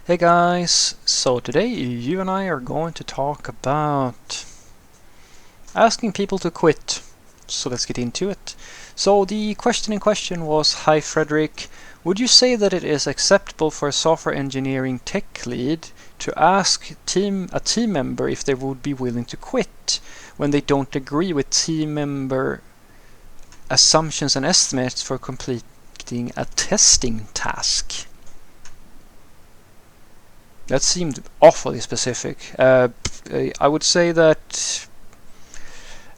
Hey guys, so today you and I are going to talk about asking people to quit. So let's get into it. So the question in question was, hi Frederick, would you say that it is acceptable for a software engineering tech lead to ask a team member if they would be willing to quit when they don't agree with team member assumptions and estimates for completing a testing task? That seemed awfully specific. I would say that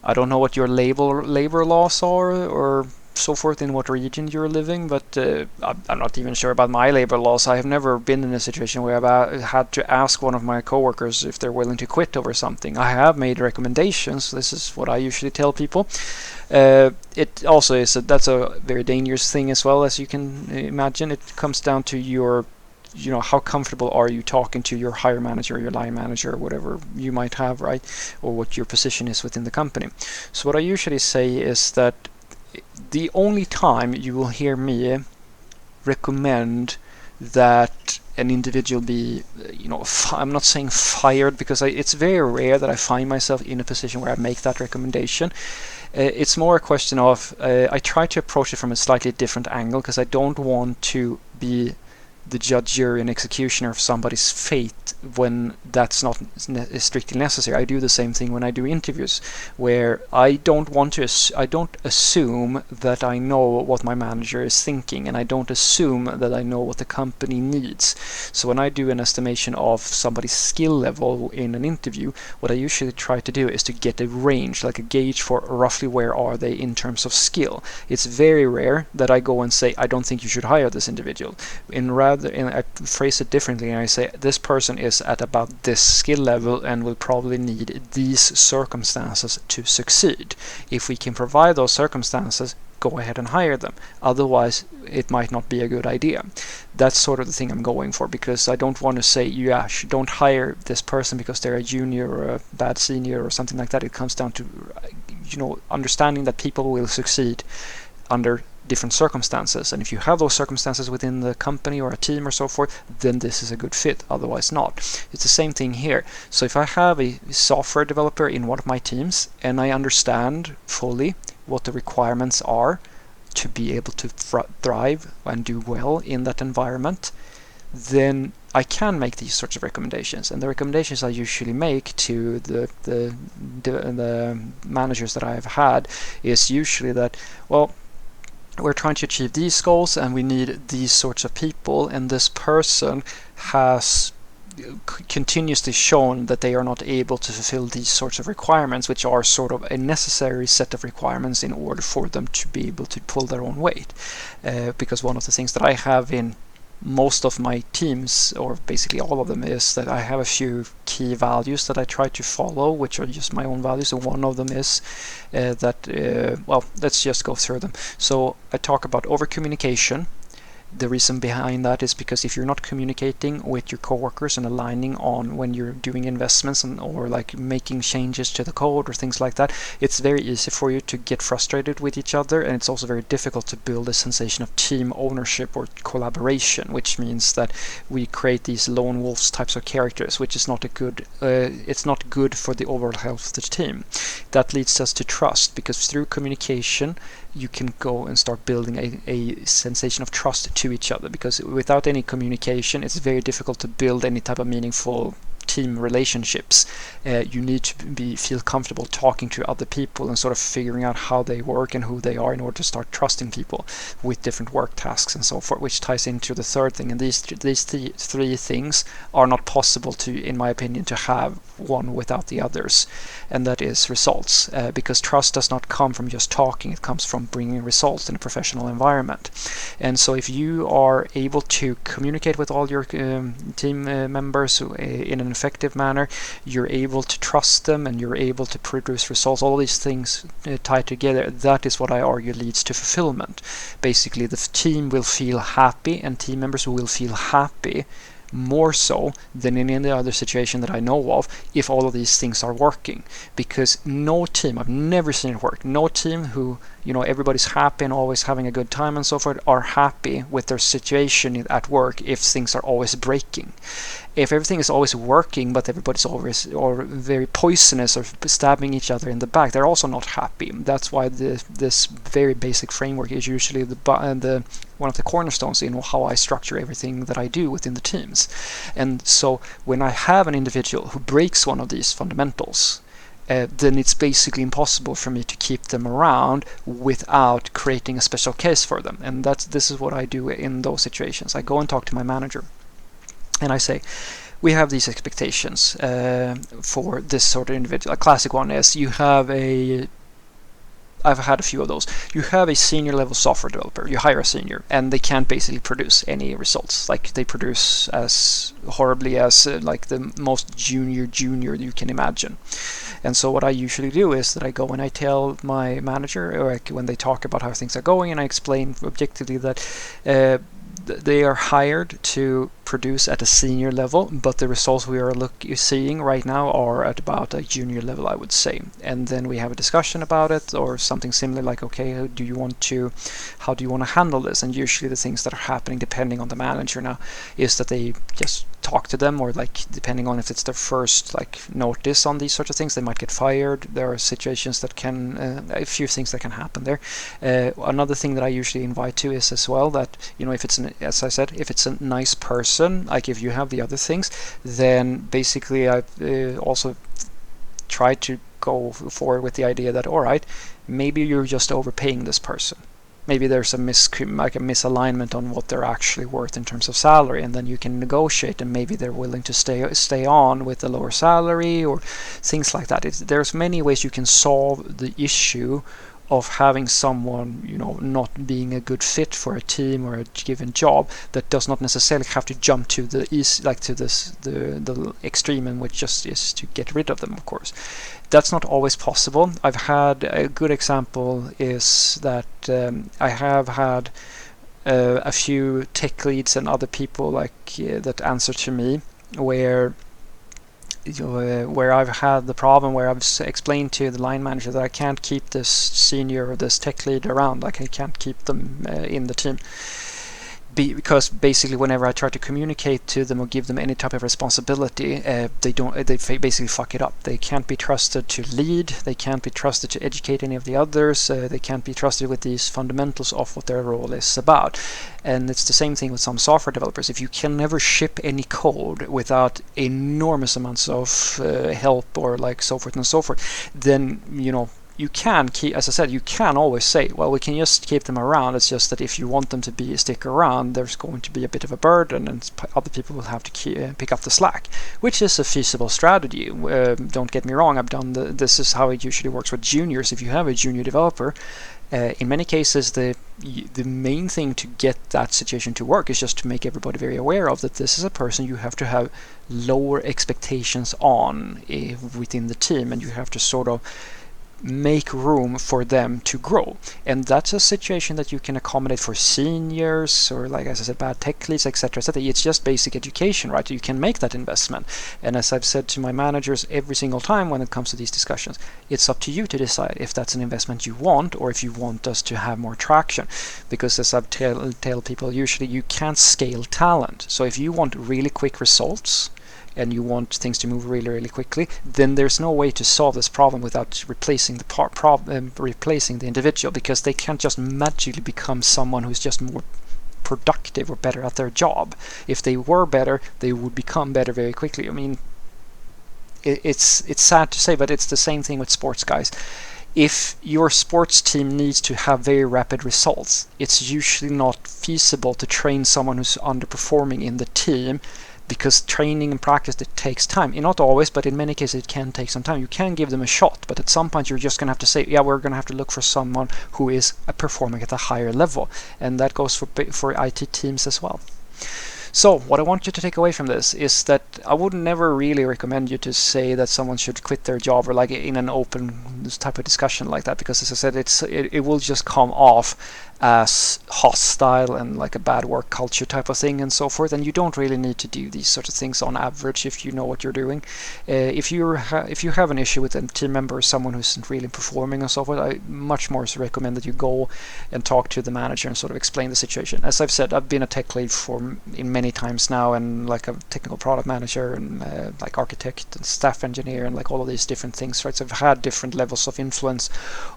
I don't know what your labor laws are or so forth in what region you're living, but I'm not even sure about my labor laws. I have never been in a situation where I've had to ask one of my coworkers if they're willing to quit over something. I have made recommendations. This is what I usually tell people. It also that's a very dangerous thing as well, as you can imagine. It comes down to your how comfortable are you talking to your higher manager, your line manager, whatever you might have, right? Or what your position is within the company. So what I usually say is that the only time you will hear me recommend that an individual be, I'm not saying fired, because it's very rare that I find myself in a position where I make that recommendation. It's more a question of I try to approach it from a slightly different angle, because I don't want to be the judge, jury, and executioner of somebody's fate when that's not strictly necessary. I do the same thing when I do interviews, where I don't assume that I know what my manager is thinking, and I don't assume that I know what the company needs. So when I do an estimation of somebody's skill level in an interview, what I usually try to do is to get a range, like a gauge for roughly where are they in terms of skill. It's very rare that I go and say, I don't think you should hire this individual. I phrase it differently, and I say this person is at about this skill level and will probably need these circumstances to succeed. If we can provide those circumstances, go ahead and hire them. Otherwise, it might not be a good idea. That's sort of the thing I'm going for, because I don't want to say, don't hire this person because they're a junior or a bad senior or something like that. It comes down to understanding that people will succeed under different circumstances, and if you have those circumstances within the company or a team or so forth, then this is a good fit, otherwise not. It's the same thing here. So if I have a software developer in one of my teams and I understand fully what the requirements are to be able to thrive and do well in that environment, then I can make these sorts of recommendations. And the recommendations I usually make to the managers that I've had is usually that, well, we're trying to achieve these goals and we need these sorts of people, and this person has continuously shown that they are not able to fulfill these sorts of requirements, which are sort of a necessary set of requirements in order for them to be able to pull their own weight. Because one of the things that I have in most of my teams, or basically all of them, is that I have a few key values that I try to follow, which are just my own values. And one of them is let's just go through them. So I talk about over communication. The reason behind that is because if you're not communicating with your coworkers and aligning on when you're doing investments or like making changes to the code or things like that, it's very easy for you to get frustrated with each other, and it's also very difficult to build a sensation of team ownership or collaboration, which means that we create these lone wolves types of characters, which is not a good it's not good for the overall health of the team. That leads us to trust, because through communication you can go and start building a sensation of trust to each other, because without any communication it's very difficult to build any type of meaningful team relationships. You need to feel comfortable talking to other people and sort of figuring out how they work and who they are in order to start trusting people with different work tasks and so forth, which ties into the third thing. And these three things are not possible to, in my opinion, to have one without the others, and that is results, because trust does not come from just talking, it comes from bringing results in a professional environment. And so if you are able to communicate with all your team members in an effective manner, you're able to trust them and you're able to produce results, all these things tied together, that is what I argue leads to fulfillment. Basically the team will feel happy, and team members will feel happy more so than in any other situation that I know of, if all of these things are working. Because no team, I've never seen it work, no team who, everybody's happy and always having a good time and so forth, are happy with their situation at work if things are always breaking. If everything is always working but everybody's always or very poisonous or stabbing each other in the back, they're also not happy. That's why this very basic framework is usually the one of the cornerstones in how I structure everything that I do within the teams. And so when I have an individual who breaks one of these fundamentals, then it's basically impossible for me to keep them around without creating a special case for them. And this is what I do in those situations. I go and talk to my manager and I say, we have these expectations for this sort of individual. A classic one is I've had a few of those. You have a senior level software developer, you hire a senior, and they can't basically produce any results. Like, they produce as horribly as like the most junior you can imagine. And so what I usually do is that I go and I tell my manager, or when they talk about how things are going, and I explain objectively that they are hired to produce at a senior level, but the results we are seeing right now are at about a junior level, I would say. And then we have a discussion about it, or something similar, like, okay, how do you want to handle this? And usually the things that are happening, depending on the manager now, is that they just talk to them, or like, depending on if it's their first like notice on these sorts of things, they might get fired. There are situations that can a few things that can happen there. Another thing that I usually invite to is as well that, if it's as I said, if it's a nice person, like if you have the other things, then basically I also try to go forward with the idea that, all right, maybe you're just overpaying this person. Maybe there's a misalignment on what they're actually worth in terms of salary, and then you can negotiate, and maybe they're willing to stay on with a lower salary or things like that. There's many ways you can solve the issue of having someone, not being a good fit for a team or a given job. That does not necessarily have to jump to the extreme, in which just is to get rid of them, of course. That's not always possible. I've had a good example is that I have had a few tech leads and other people that answer to me where I've had the problem where I've explained to the line manager that I can't keep this senior or this tech lead around, like I can't keep them in the team. Because basically whenever I try to communicate to them or give them any type of responsibility, they basically fuck it up. They can't be trusted to lead, they can't be trusted to educate any of the others, they can't be trusted with these fundamentals of what their role is about. And it's the same thing with some software developers. If you can never ship any code without enormous amounts of help or like so forth and so forth, then you can keep, as I said, you can always say, well, we can just keep them around. It's just that if you want them to stick around, there's going to be a bit of a burden, and other people will have to pick up the slack, which is a feasible strategy. Don't get me wrong. This is how it usually works with juniors. If you have a junior developer, in many cases, the main thing to get that situation to work is just to make everybody very aware of that this is a person you have to have lower expectations on within the team, and you have to sort of make room for them to grow. And that's a situation that you can accommodate for seniors or, like as I said, bad tech leads, etc. It's just basic education, right? You can make that investment. And as I've said to my managers every single time when it comes to these discussions, it's up to you to decide if that's an investment you want, or if you want us to have more traction. Because as I've tell people, usually you can't scale talent. So if you want really quick results and you want things to move really, really quickly, then there's no way to solve this problem without replacing the individual, because they can't just magically become someone who's just more productive or better at their job. If they were better, they would become better very quickly. I mean, it's sad to say, but it's the same thing with sports guys. If your sports team needs to have very rapid results, it's usually not feasible to train someone who's underperforming in the team, because training and practice, it takes time. Not always, but in many cases it can take some time. You can give them a shot, but at some point you're just going to have to say, yeah, we're going to have to look for someone who is performing at a higher level. And that goes for IT teams as well. So what I want you to take away from this is that I would never really recommend you to say that someone should quit their job, or like in an open type of discussion like that, because as I said, it will just come off as hostile and like a bad work culture type of thing and so forth. And you don't really need to do these sort of things on average if you know what you're doing. If you have an issue with a team member or someone who isn't really performing and so forth, I much more recommend that you go and talk to the manager and sort of explain the situation. As I've said, I've been a tech lead in many times now, and like a technical product manager and like architect and staff engineer and like all of these different things, right? So I've had different levels of influence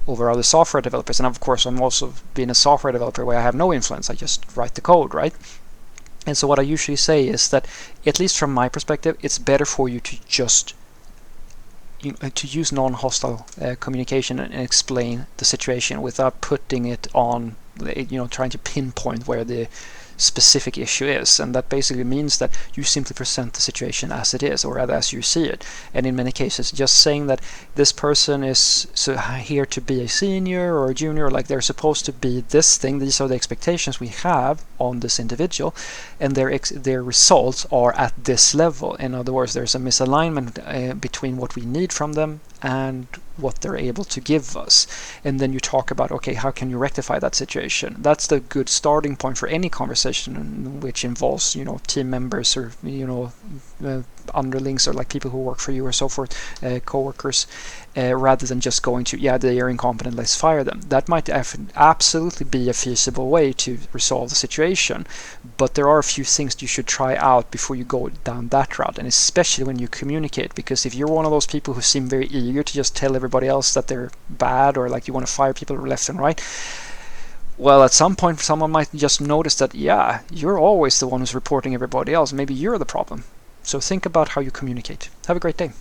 over other software developers, and of course I'm also been a software developer where I have no influence. I just write the code, right? And so what I usually say is that, at least from my perspective, it's better for you to just to use non-hostile communication and explain the situation without putting it on, trying to pinpoint where the specific issue is. And that basically means that you simply present the situation as it is, or rather as you see it. And in many cases, just saying that this person is here to be a senior or a junior, like they're supposed to be this thing, these are the expectations we have on this individual, and their results are at this level. In other words, there's a misalignment between what we need from them and what they're able to give us. And then you talk about, okay, how can you rectify that situation? That's the good starting point for any conversation which involves, team members or, underlings or like people who work for you or so forth, co-workers, rather than just going to, they are incompetent, let's fire them. That might absolutely be a feasible way to resolve the situation, but there are a few things you should try out before you go down that route, and especially when you communicate, because if you're one of those people who seem very eager to just tell everybody else that they're bad, or like you want to fire people left and right, well, at some point someone might just notice that, you're always the one who's reporting everybody else. Maybe you're the problem. So think about how you communicate. Have a great day.